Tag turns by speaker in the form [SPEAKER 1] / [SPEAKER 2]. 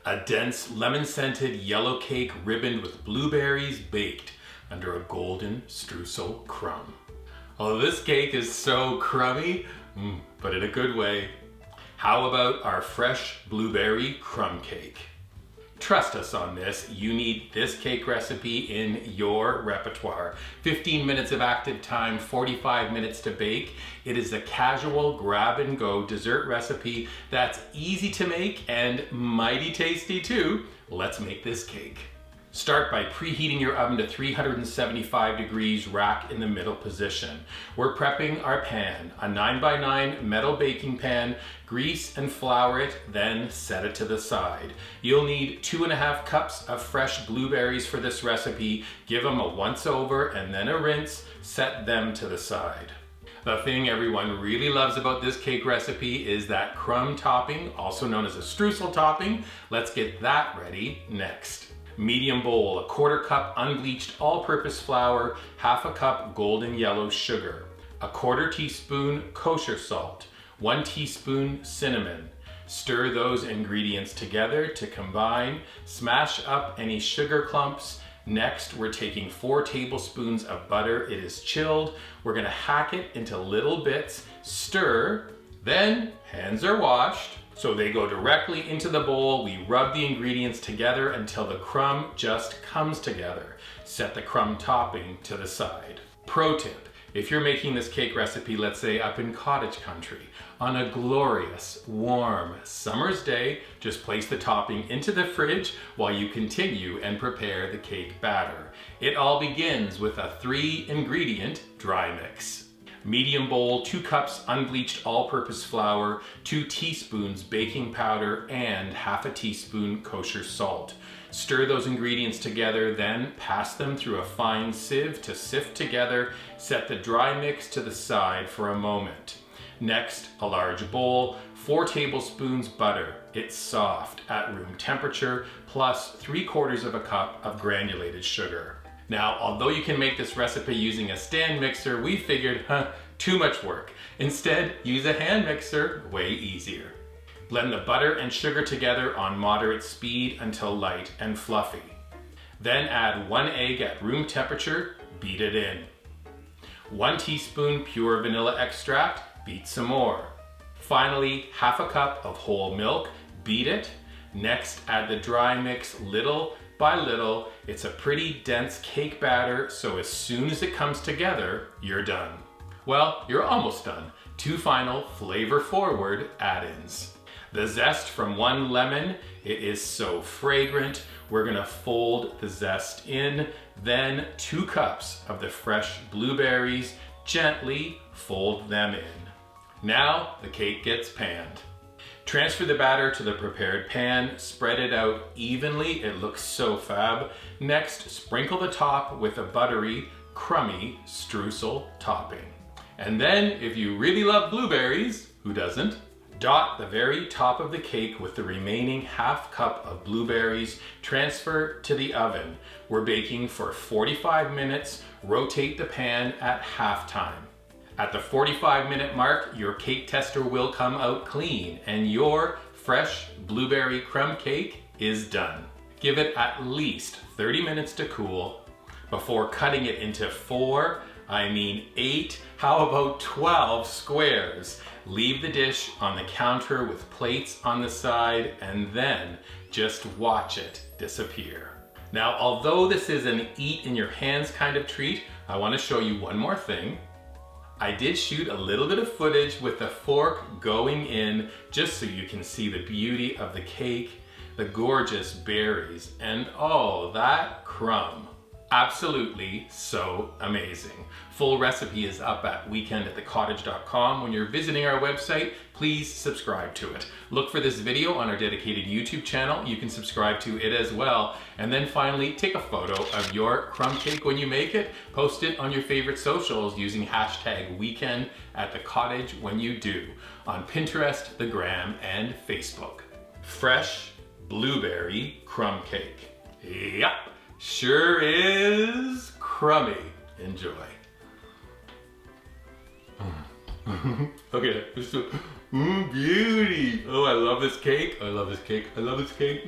[SPEAKER 1] A dense lemon-scented yellow cake ribboned with blueberries baked under a golden streusel crumb. Oh, this cake is so crummy, but in a good way. How about our fresh blueberry crumb cake? Trust us on this, you need this cake recipe in your repertoire. 15 minutes of active time, 45 minutes to bake. It is a casual grab and go dessert recipe that's easy to make and mighty tasty too. Let's make this cake. Start by preheating your oven to 375 degrees, rack in the middle position. We're prepping our pan, a 9x9 metal baking pan. Grease and flour it, then set it to the side. You'll need 2.5 cups of fresh blueberries for this recipe. Give them a once over and then a rinse. Set them to the side. The thing everyone really loves about this cake recipe is that crumb topping, also known as a streusel topping. Let's get that ready next. Medium bowl, 1/4 cup unbleached all-purpose flour, 1/2 cup golden yellow sugar, 1/4 teaspoon kosher salt, 1 teaspoon cinnamon. Stir those ingredients together to combine. Smash up any sugar clumps. Next, we're taking 4 tablespoons of butter. It is chilled. We're gonna hack it into little bits, stir, then hands are washed. So they go directly into the bowl. We rub the ingredients together until the crumb just comes together. Set the crumb topping to the side. Pro tip, if you're making this cake recipe, let's say up in cottage country, on a glorious, warm summer's day, just place the topping into the fridge while you continue and prepare the cake batter. It all begins with a 3-ingredient dry mix. Medium bowl, 2 cups unbleached all-purpose flour, 2 teaspoons baking powder, and 1/2 teaspoon kosher salt. Stir those ingredients together, then pass them through a fine sieve to sift together. Set the dry mix to the side for a moment. Next, a large bowl, 4 tablespoons butter. It's soft at room temperature, plus 3/4 cup of granulated sugar. Now, although you can make this recipe using a stand mixer, we figured, too much work. Instead, use a hand mixer, way easier. Blend the butter and sugar together on moderate speed until light and fluffy. Then add 1 egg at room temperature, beat it in. 1 teaspoon pure vanilla extract, beat some more. Finally, 1/2 cup of whole milk, beat it. Next, add the dry mix little by little. It's a pretty dense cake batter, so as soon as it comes together, you're done. Well, you're almost done. 2 final flavor-forward add-ins. The zest from 1 lemon, it is so fragrant. We're gonna fold the zest in, then 2 cups of the fresh blueberries, gently fold them in. Now the cake gets panned. Transfer the batter to the prepared pan, spread it out evenly, it looks so fab. Next, sprinkle the top with a buttery, crummy streusel topping. And then, if you really love blueberries, who doesn't? Dot the very top of the cake with the remaining 1/2 cup of blueberries. Transfer to the oven. We're baking for 45 minutes. Rotate the pan at halftime. At the 45-minute mark, your cake tester will come out clean and your fresh blueberry crumb cake is done. Give it at least 30 minutes to cool before cutting it into 8, how about 12 squares. Leave the dish on the counter with plates on the side and then just watch it disappear. Now, although this is an eat in your hands kind of treat, I want to show you one more thing. I did shoot a little bit of footage with the fork going in just so you can see the beauty of the cake, the gorgeous berries, and oh, that crumb. Absolutely so amazing. Full recipe is up at weekendatthecottage.com. When you're visiting our website, please subscribe to it. Look for this video on our dedicated YouTube channel. You can subscribe to it as well. And then finally, take a photo of your crumb cake when you make it. Post it on your favorite socials using hashtag weekendatthecottage when you do, on Pinterest, the Gram, and Facebook. Fresh blueberry crumb cake. Yep. Sure is crummy. Enjoy. Okay, Beauty. Oh, I love this cake. I love this cake. I love this cake.